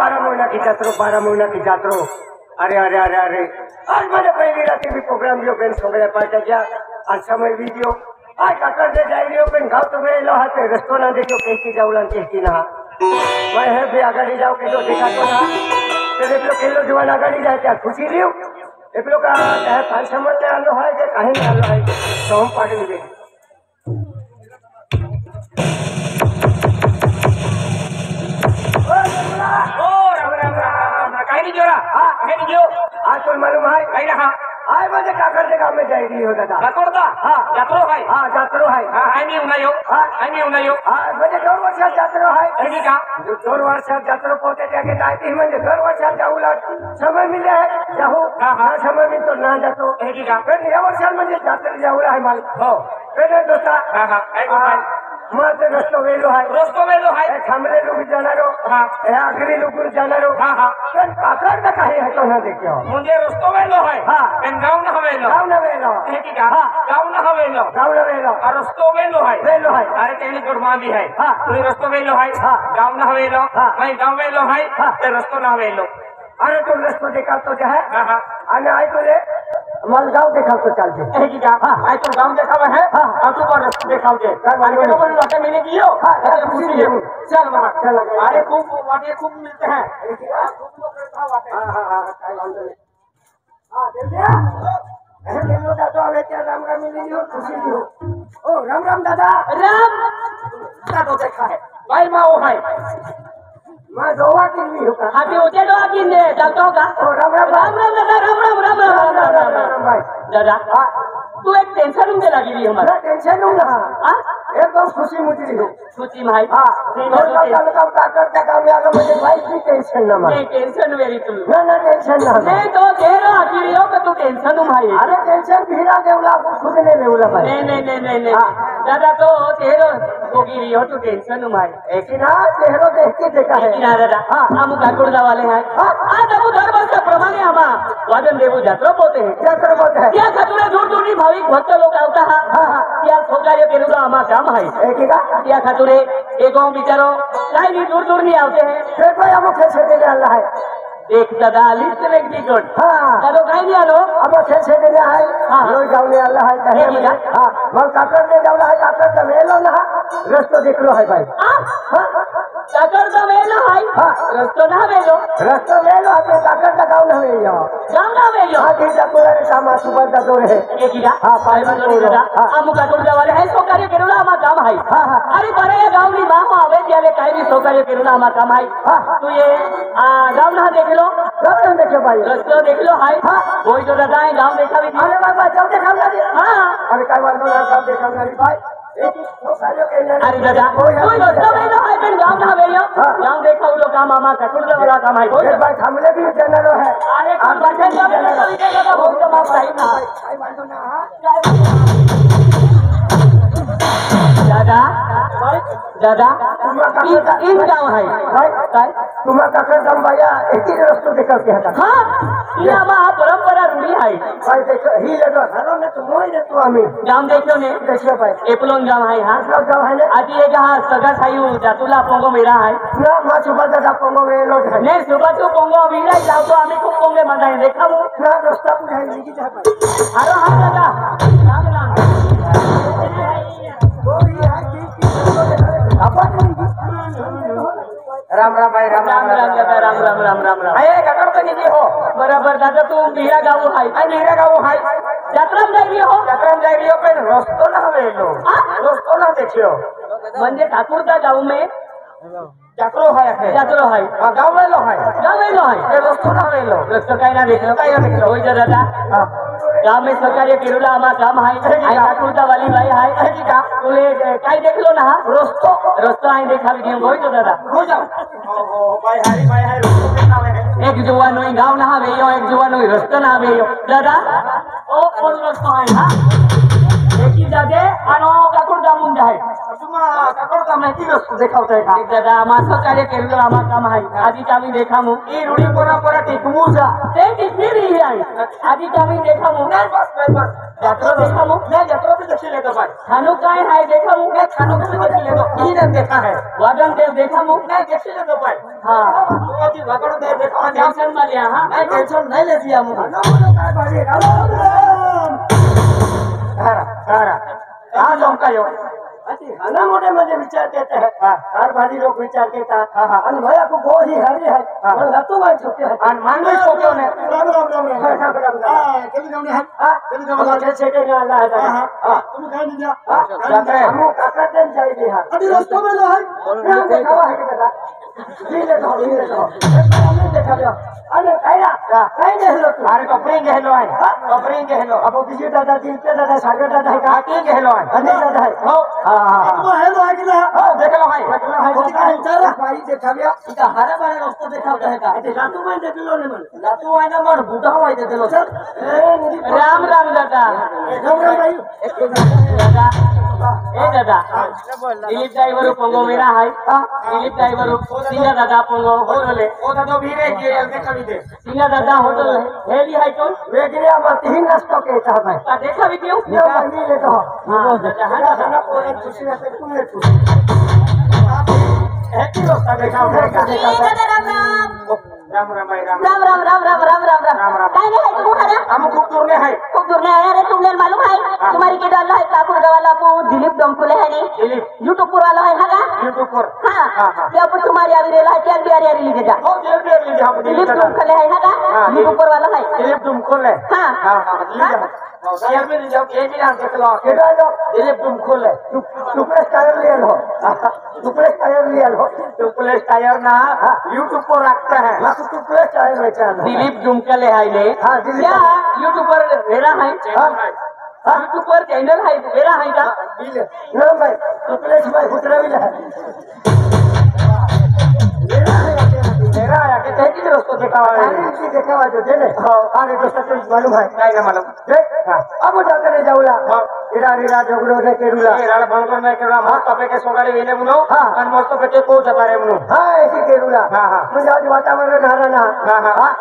12 महिना की जात्रो अरे अरे अरे अरे आज मैंने पहली रात भी प्रोग्राम जो पेन सगळ्या पार्ट्या आज समय वीडियो आज काकर दे जाई लियो पेन गाव तो मेलो हाते रेस्टोरेंट देखो कैसी जाऊला कैसी ना मैं है भी आगाड़ी जाओ के तो देखा तो ना ते देख लो केलो जवान आगाड़ी जाए क्या खुशी लियो एक लोग का है पांच समझ में आलो है के कहीं में आलो है तो हम पार्टी में आज तो मालूम है कहीं ना आए बजे काकर के काम में जाई रही हो दादा जात्रो हां जात्रो है हां जात्रो है हां आई नहीं उनायो हां बजे 2 वर्ष जात्रो है ठीक का 2 वर्ष जात्रो पोते जाके जाती म्हणजे 2 वर्ष जाऊला समय मिले है जाऊ हां समय में तो ना जातो ठीक का फिर 9 वर्ष म्हणजे जात्रा जाऊला है माल हो फिर दोस्ता हां मग रस्तो वेलो है थांबले लोक जाणारो हे आखरी लोक जाणारो पण काकर का काही है तो ना देखियो म्हणजे रस्तो वेलो है पण गाव ना वेलो ठीक का गाव ना वेलो और रस्तो वेलो है अरे तेरी गुड मांदी है तू रस्तो वेलो है गाव ना वेलो मैं गाव वेलो है ते रस्तो ना वेलो अरे तू रस्तो देखा तो जो है आणि आई तो ले मलगाव देखा तो चलते है की का आई तो गांव देखा है और तू पर रस्ते देखा के आणि के बोल लटे मिले दियो खुशी ले चल वहां चल अरे खूब वाटे खूब मिलते हैं खूब लोग रहता वाटे हां काय वांदो नहीं दे दिया ऐसे केलो दादा आवे क्या राम राम मिली दियो खुशी दियो ओ राम दादा तो देखा है भाई मां वो है मैं दोवा किन्नी हूं का हाथी उठे दोवा किन्ने चलतो का ओ राम भाई दादा तू एक टेंशन में लगी रही हमारा टेंशन हूं ना हां एकदम खुशी मुझी हूं खुशी भाई हां और काम का करता काम में आगे मुझे भाई की टेंशन ना मैं टेंशन मेरी तू ना टेंशन ना मैं तो कह रहा आखिरियो कि तू टेंशन हूं भाई अरे टेंशन भीरा देवला खुद ने लेवला भाई नहीं दादा तो तेरो होगी हो तू टेंशन हूं भाई एक ना चेहरो देख के देखा है ना दादा हां हम काकुड़दा वाले हैं आज हम दरबार से प्रमाणे आमा वादन देव जात्रा पोते हैं क्या खतुरे दूर भाविक भक्त लोग आवता हां क्या सोकार्य केलुला आमा काम है एक का क्या खतुरे एगो बिचारो काही दूर नहीं आवते हैं फिर भाई हम कैसे देने अल्लाह है एक दादा लिस्ट में की गुड हां तो काही नहीं आलो अब कैसे देने है लोई जावले अल्लाह है कहे मजा हां मग काकर दे जावला है काकर का वेलो ना रस्तो देख लो है भाई हां काकर का वेलो है रस्तो ना वेलो है काकर का गांव ना वेलो हां ठीक है पूरा सामा सुबह का दो है एक ही हां पाई में दादा हम काकर जावले है सो कार्य केरुला मा काम है अरे बरे गांव नी मां आवे त्याले काही भी सो कार्य केरुला मा काम है तू ये गांव ना देख लो गांव देखो भाई रस्तो देख लो हाय कोई तो दादा है गांव देखा भी अरे बाबा जाओ देखा ना हां अरे काय बात ना गांव देखा ना भाई अरे दादा कोई रस्तो में ना है पेन गांव ना वेयो गांव देखा वो लोग काम मामा ककुड़दा वाला काम है कोई भाई हमले भी जनरो है अरे आप बैठे जा दादा बहुत तो माफ सही ना भाई बात ना दादा इन गांव है भाई तुम्हा काकर गांव भैया एक ही रस्तो देखा के हटा हां ये आमा परंपरा रूढी है भाई देखो ही लगो हरो ने तो मोय ने तो आम्ही गांव देखो भाई एपलोन गांव है हां गांव है आज ये जहां सगा सायू जातुला पोंगो मेरा है ना मा सुबह दादा पोंगो वेलो है नहीं सुबह तो पोंगो वीरा जाओ तो आम्ही खूब पोंगे मजा देखा वो ना रास्ता पुढे निघी जा भाई हरो हां दादा राम भाई राम अरे काकर तो नहीं हो बराबर दादा तू मीरा गाव है यात्रा में जाई रही हो पे रस्तो ना वेलो रस्तो ना देखियो म्हणजे ठाकुरदा गाव में जात्रो है गाव वेलो है रस्तो ना वेलो रस्तो काय ना देखलो होय दादा गांव में सरकारी केरुला आमा काम है ठाकुरदा वाली भाई है की का तुले काय देखलो ना रस्तो आहे देखा भी होय तो दादा हो जाओ भाई हारी रस्तो कितना है एक जुवान होई गांव ना वेयो एक जुवान होई रस्तो ना वेयो दादा ओ कोन रस्तो है हां जाते आणि काकड जामून जाय तुम्हाला काकड काम नाही ती वस्तू देखावताय का दादा माझं कार्य केलं आम्हा काम आहे आधी आम्ही देखामू ही रूढी परंपरा टिकवू जा ते टिकली आहे आधी आम्ही देखामू नाही बस यात्रा देखामू मैं यात्रा भी देखी लेतो भाई खानू काय है देखामू मैं खानू भी देखी लेतो ही ने देखा है वादन देव देखामू मैं देखी लेतो भाई हां तो अभी वादन देव देखा टेंशन में लिया हां मैं टेंशन नहीं ले दिया मु काय भाई सारा हां जमका यो अति हना मोठे म्हणजे विचार देते हैं हर भारी लोग विचार देता आणि भैया को बहुत ही हरी है और लतू भाई छोटे है आणि मांगे छोटे ने राम कभी जाऊने है कभी जाऊने छेटे ने आला है हां तुम काय नहीं जा जाते हम काका दिन जाएगी हां अभी रास्ता में लो है देखा है कि बेटा ले लो देखा लो अरे काय गेलो तू अरे कपडे गेलो आहे कपडे गेलो अब बिजी दादा तीन पे दादा सागर दादा है का गेलो आहे अनिल दादा है हो तो हेलो आहे की ना देखलो आहे काय विचार भाई देखा गया इका हरे बारे रस्ता देखावता है का ते लातू में देखलो ने मन लातू आहे ना मन बुढ़ा होय देखलो सर राम राम दादा राम राम भाई दादा ए दादा दिलीप ड्राइवर पंगो मेरा है दिलीप ड्राइवर सिंगा दादा पंगो होटल ओ दादा भीरे के देखा भी दे सिंगा दादा होटल हेली है तो वेगरे हम तीन नाश्ता के चाहत है देखा भी क्यों ये ले तो हां दादा खाना पूरे खुशी से तुमने खुशी है कि रास्ता देखा राम राम भाई राम राम राम राम राम राम राम राम राम काय नहीं है तुम खरा हम खूब दूर में है अरे तुमने मालूम है तुम्हारी के डाला है काकुड़ वाला को दिलीप डमकुले है नहीं दिलीप यूट्यूब पर वाला है हां यूट्यूब पर हां क्या अब तुम्हारी आवी रेला है क्या बिहारी आ रही जा हो दिलीप दिलीप डमकुले है हां यूट्यूब पर वाला है दिलीप डमकुले हां हां यार में जाओ ये भी नाम देख लो के डालो दिलीप डमकुले टुकड़े टायर ले लो टुकड़े टायर ले लो टुकड़े टायर ना यूट्यूब पर रखता है टुकड़े टायर बेचा दिलीप डमकुले है ले हां क्या यूट्यूब पर मेरा है यूट्यूब पर चैनल है मेरा है का ना भाई टुकड़े भाई उतरा भी है मेरा आया के कहीं की दोस्तों देखा हुआ है इसी देखा हुआ जो देने आगे दोस्तों को मालूम है काय का मालूम देख अब जाते नहीं जाऊला इरा इरा झगड़ो ने केरुला इरा भंगो ने केरुला मस्त पे के सोगाड़ी वेले मुनो अन मस्त पे के को जता रे मुनो हां ऐसी केरुला हां म्हणजे आज वातावरण घारा ना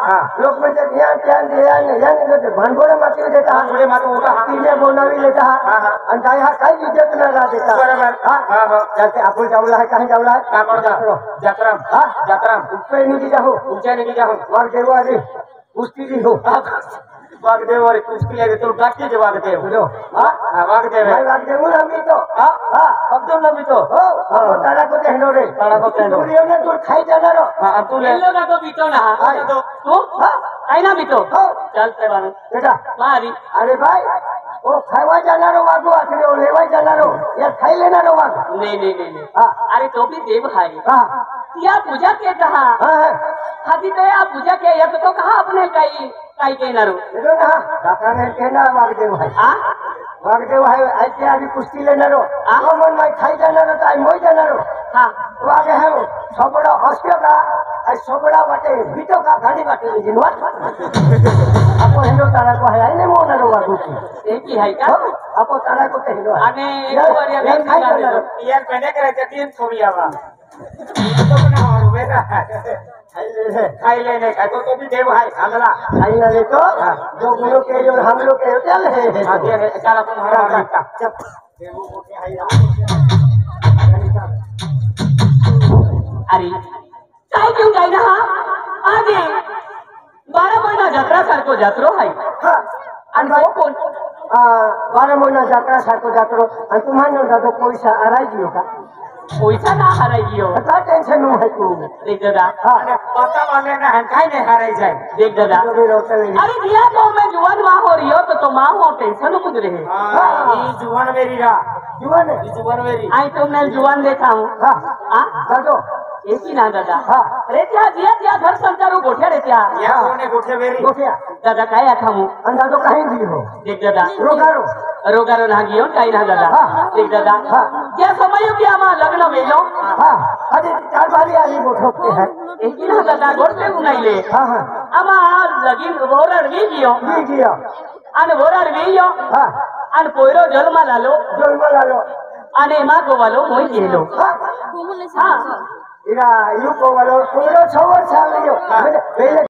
हां लोक म्हणजे ध्यान याने भांडोळे माती देता भांडोळे माती होता तिने बोनावी लेता आणि काय हा काही इज्जत ना रा देता बरोबर हां जाते आपण जाऊला है कहां जाऊला है का करता यात्रा यात्रा ऊपर नहीं जाओ ऊंचा नहीं जाओ वाग देव आदि कुश्ती दी हो वाग देव और कुश्ती ले तो डाके जवाब दे बोलो हां वाग देव ना भी तो हां अब्दुल नबी तो हो तारा को कहनो रे तारा को कहनो तू ने तो खाई जाना रो हां तू ले लोगा तो बीतो ना तू आई ना बीतो चलते बानो बेटा मारी अरे भाई वो खावा जाना रो वागो आखरे वो लेवा जाना रो या खाई लेना रो वाग नहीं हां अरे तो भी देव भाई हां या पूजा के कहा हाथी तो या पूजा के या तो कहा अपने काई के ना रो देखो ना काका ने कहना वागदेव भाई हां वागदेव भाई ऐसे अभी कुश्ती लेना रो मन में खाई जाना रो तो मोई जाना रो हां वागे है वो सबड़ा हस्यो का आई सबड़ा बाटे बीटो का गाड़ी बाटे जिनवा आपो हेलो तारा को है ने मोना रो वागु ए की है का आपो तारा को कहलो आने एक बार यार पहले करे थे 3 छोड़िया वा तो बना और बेटा खाई लेने का तो भी देव है अगला खाई ले तो जो गुरु के जो हम लोग के चल है आगे चला तुम हमारा का चुप देव को के है अरे काय क्यों जाई ना आगे 12 महीना यात्रा सारखो जात्रो है आणि भाऊ कोण 12 महीना यात्रा सारखो जात्रो आणि तुम्हाला दादा पैसा आराई दियो का पैसा ना हराई दियो का टेंशन नो है तू देख दादा अरे पता वाले ना है काय नहीं हराई जाए देख दादा अरे दिया तो मैं जुवान मां हो रही हो तो मां हो टेंशन कुछ रहे ये जुवान मेरी रा जुवान मेरी आई तो मैं जुवान देखा हूं हां दादो एक ही ना दादा अरे त्या घर संसारो गोठ्या रे त्या या कोने गोठ्या मेरी गोठ्या दादा काय आखा मु आणि दादो काही दी हो देख दादा रोगारो ना गियो काही ना दादा देख दादा क्या समय की आमा लग्न वेलो अरे चार बारी आली गोठो के है एक ही ना दादा गोठे उनाइले आमा लगीन बोरड गी गियो आणि बोरड गियो आणि पोयरो जन्माला आलो आणि एमा गोवालो मोई गेलो हा इरा यू को वालो पूरा 6 वर्ष आ गयो